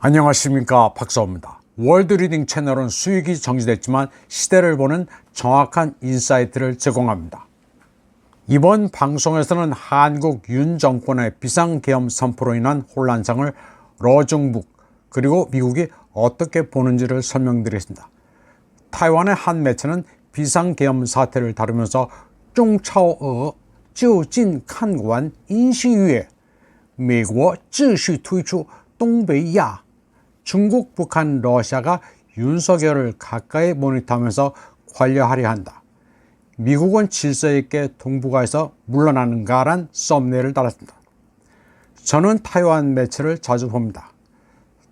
안녕하십니까, 박사호입니다. 월드리딩 채널은 수익이 정지됐지만 시대를 보는 정확한 인사이트를 제공합니다. 이번 방송에서는 한국 윤 정권의 비상계엄 선포로 인한 혼란상을 러중북 그리고 미국이 어떻게 보는지를 설명드리겠습니다. 타이완의 한 매체는 비상계엄 사태를 다루면서 중차오就近看完인시 위에美国继续推出东北亚 중국, 북한, 러시아가 윤석열을 가까이 모니터하면서 관여하려 한다. 미국은 질서 있게 동북아에서 물러나는가란 썸네일을 달았습니다. 저는 타이완 매체를 자주 봅니다.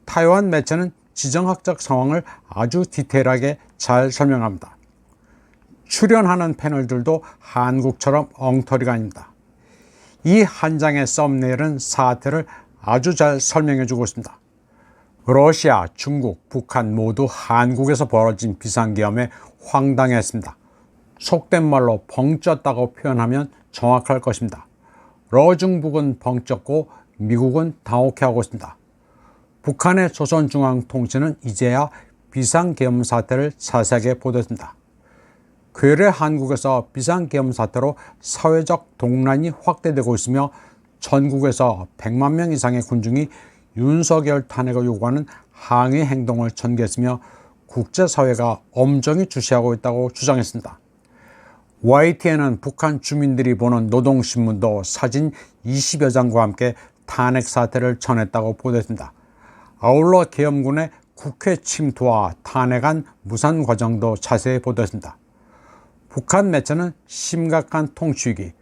타이완 매체는 지정학적 상황을 아주 디테일하게 잘 설명합니다. 출연하는 패널들도 한국처럼 엉터리가 아닙니다. 이 한 장의 썸네일은 사태를 아주 잘 설명해 주고 있습니다. 러시아, 중국, 북한 모두 한국에서 벌어진 비상계엄에 황당했습니다. 속된 말로 벙쪘다고 표현하면 정확할 것입니다. 러중북은 벙쪘고 미국은 당혹해하고 있습니다. 북한의 조선중앙통신은 이제야 비상계엄 사태를 자세하게 보도했습니다. 괴뢰 한국에서 비상계엄 사태로 사회적 동란이 확대되고 있으며 전국에서 100만 명 이상의 군중이 윤석열 탄핵을 요구하는 항의 행동을 전개했으며 국제사회가 엄정히 주시하고 있다고 주장했습니다. YTN은 북한 주민들이 보는 노동신문도 사진 20여 장과 함께 탄핵 사태를 전했다고 보도했습니다. 아울러 계엄군의 국회 침투와 탄핵안 무산 과정도 자세히 보도했습니다. 북한 매체는 심각한 통치위기,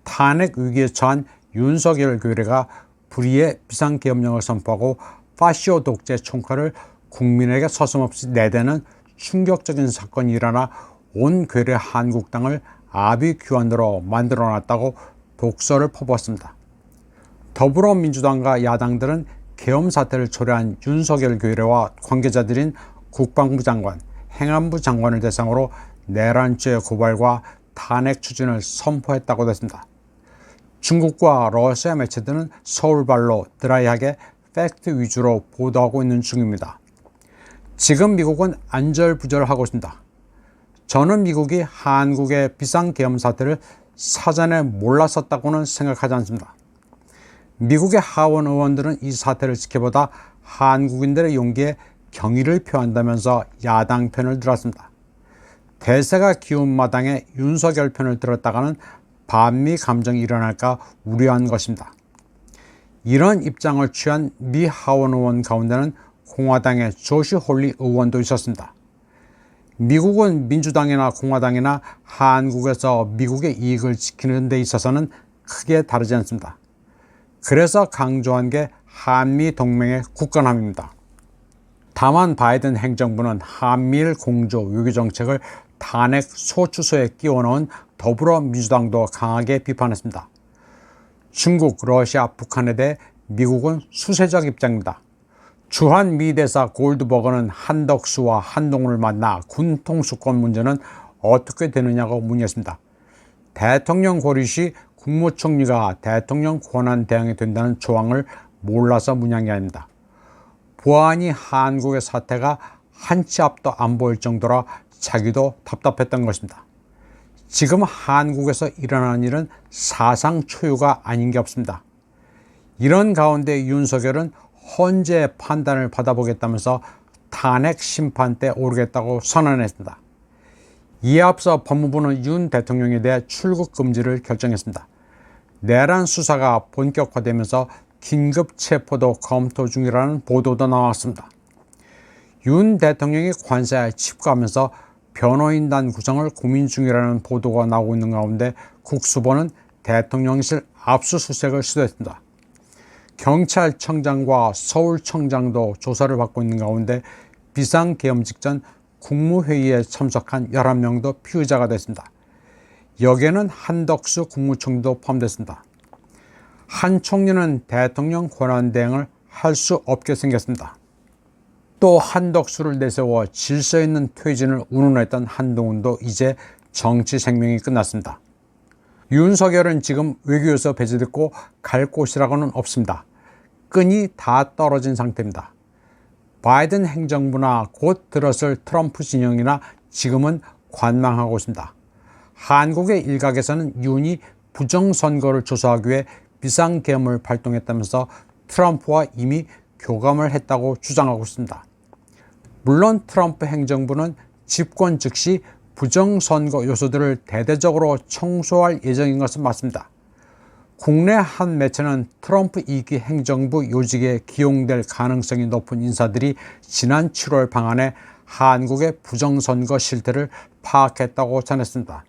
탄핵 위기에 처한 윤석열 괴뢰가 불의의 비상계엄령을 선포하고 파시오 독재 총칼을 국민에게 서슴없이 내대는 충격적인 사건이 일어나 온 괴뢰 한국당을 아비규환으로 만들어놨다고 독서를 퍼부었습니다. 더불어민주당과 야당들은 계엄 사태를 초래한 윤석열 괴뢰와 관계자들인 국방부 장관, 행안부 장관을 대상으로 내란죄 고발과 탄핵 추진을 선포했다고 했습니다. 중국과 러시아 매체들은 서울발로 드라이하게 팩트 위주로 보도하고 있는 중입니다. 지금 미국은 안절부절하고 있습니다. 저는 미국이 한국의 비상계엄 사태를 사전에 몰랐었다고는 생각하지 않습니다. 미국의 하원 의원들은 이 사태를 지켜보다 한국인들의 용기에 경의를 표한다면서 야당 편을 들었습니다. 대세가 기운 마당에 윤석열 편을 들었다가는 반미 감정이 일어날까 우려한 것입니다. 이런 입장을 취한 미 하원 의원 가운데는 공화당의 조시 홀리 의원도 있었습니다. 미국은 민주당이나 공화당이나 한국에서 미국의 이익을 지키는 데 있어서는 크게 다르지 않습니다. 그래서 강조한 게 한미 동맹의 굳건함입니다. 다만 바이든 행정부는 한미일 공조 외교 정책을 탄핵 소추소에 끼워넣은 더불어민주당도 강하게 비판했습니다. 중국, 러시아, 북한에 대해 미국은 수세적 입장입니다. 주한 미 대사 골드버거는 한덕수와 한동훈을 만나 군 통수권 문제는 어떻게 되느냐고 문의했습니다. 대통령 고리 시 국무총리가 대통령 권한 대항이 된다는 조항을 몰라서 문의한 게 아닙니다. 보아하니 한국의 사태가 한 치 앞도 안 보일 정도라 자기도 답답했던 것입니다. 지금 한국에서 일어나는 일은 사상 초유가 아닌 게 없습니다. 이런 가운데 윤석열은 헌재의 판단을 받아보겠다면서 탄핵 심판대 오르겠다고 선언했습니다. 이에 앞서 법무부는 윤 대통령에 대해 출국 금지를 결정했습니다. 내란 수사가 본격화되면서 긴급 체포도 검토 중이라는 보도도 나왔습니다. 윤 대통령이 관세에 칩거하면서 변호인단 구성을 고민 중이라는 보도가 나오고 있는 가운데 국수본은 대통령실 압수수색을 시도했습니다. 경찰청장과 서울청장도 조사를 받고 있는 가운데 비상계엄 직전 국무회의에 참석한 11명도 피의자가 됐습니다. 여기에는 한덕수 국무총리도 포함됐습니다. 한 총리는 대통령 권한대행을 할 수 없게 생겼습니다. 또 한덕수를 내세워 질서 있는 퇴진을 운운했던 한동훈도 이제 정치 생명이 끝났습니다. 윤석열은 지금 외교에서 배제됐고 갈 곳이라고는 없습니다. 끈이 다 떨어진 상태입니다. 바이든 행정부나 곧 들어설 트럼프 진영이나 지금은 관망하고 있습니다. 한국의 일각에서는 윤이 부정선거를 조사하기 위해 비상계엄을 발동했다면서 트럼프와 이미 교감을 했다고 주장하고 있습니다. 물론 트럼프 행정부는 집권 즉시 부정선거 요소들을 대대적으로 청소할 예정인 것은 맞습니다. 국내 한 매체는 트럼프 2기 행정부 요직에 기용될 가능성이 높은 인사들이 지난 7월 방한해 한국의 부정선거 실태를 파악했다고 전했습니다.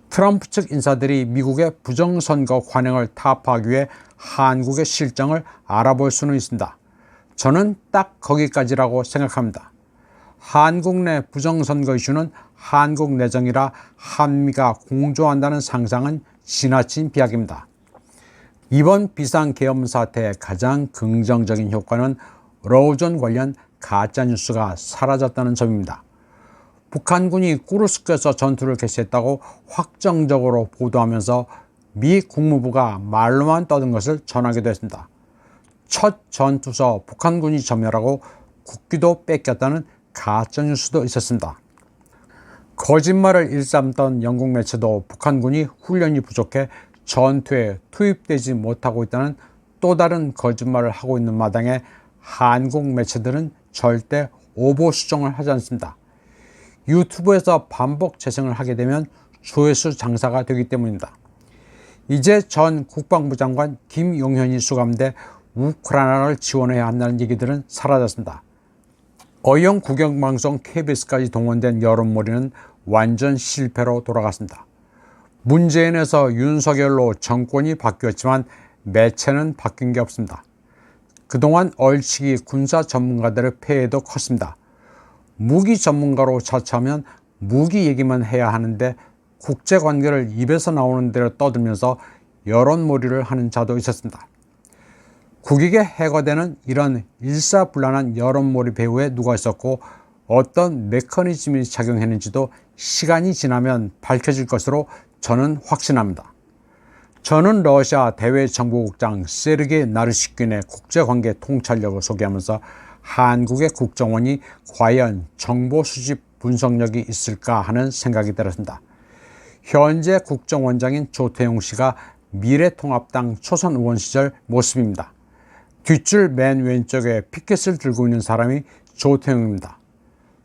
트럼프 측 인사들이 미국의 부정선거 관행을 타파하기 위해 한국의 실정을 알아볼 수는 있습니다. 저는 딱 거기까지라고 생각합니다. 한국 내 부정선거 이슈는 한국 내정이라 한미가 공조한다는 상상은 지나친 비약입니다. 이번 비상계엄 사태의 가장 긍정적인 효과는 러우전 관련 가짜뉴스가 사라졌다는 점입니다. 북한군이 꾸르스크에서 전투를 개시했다고 확정적으로 보도하면서 미 국무부가 말로만 떠든 것을 전하기도 했습니다. 첫 전투서 북한군이 점멸하고 국기도 뺏겼다는 가짜뉴스도 있었습니다. 거짓말을 일삼던 영국 매체도 북한군이 훈련이 부족해 전투에 투입되지 못하고 있다는 또 다른 거짓말을 하고 있는 마당에 한국 매체들은 절대 오보 수정을 하지 않습니다. 유튜브에서 반복 재생을 하게 되면 조회수 장사가 되기 때문입니다. 이제 전 국방부 장관 김용현이 수감돼 우크라이나를 지원해야 한다는 얘기들은 사라졌습니다. 어영 국영방송 KBS까지 동원된 여론몰이는 완전 실패로 돌아갔습니다. 문재인에서 윤석열로 정권이 바뀌었지만 매체는 바뀐 게 없습니다. 그동안 얼치기 군사 전문가들의 폐해도 컸습니다. 무기 전문가로 자처하면 무기 얘기만 해야 하는데 국제관계를 입에서 나오는 대로 떠들면서 여론몰이를 하는 자도 있었습니다. 국익에 해가 되는 이런 일사불란한 여론몰이 배후에 누가 있었고 어떤 메커니즘이 작용했는지도 시간이 지나면 밝혀질 것으로 저는 확신합니다. 저는 러시아 대외정보국장 세르게이 나르시킨의 국제관계 통찰력을 소개하면서 한국의 국정원이 과연 정보 수집 분석력이 있을까 하는 생각이 들었습니다. 현재 국정원장인 조태용 씨가 미래통합당 초선 의원 시절 모습입니다. 뒷줄 맨 왼쪽에 피켓을 들고 있는 사람이 조태용입니다.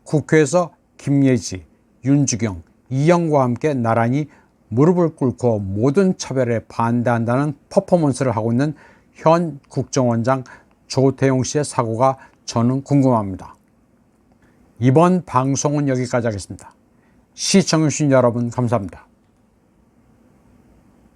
국회에서 김예지, 윤주경, 이영과 함께 나란히 무릎을 꿇고 모든 차별에 반대한다는 퍼포먼스를 하고 있는 현 국정원장 조태용 씨의 사고가 저는 궁금합니다. 이번 방송은 여기까지 하겠습니다. 시청해주신 여러분 감사합니다.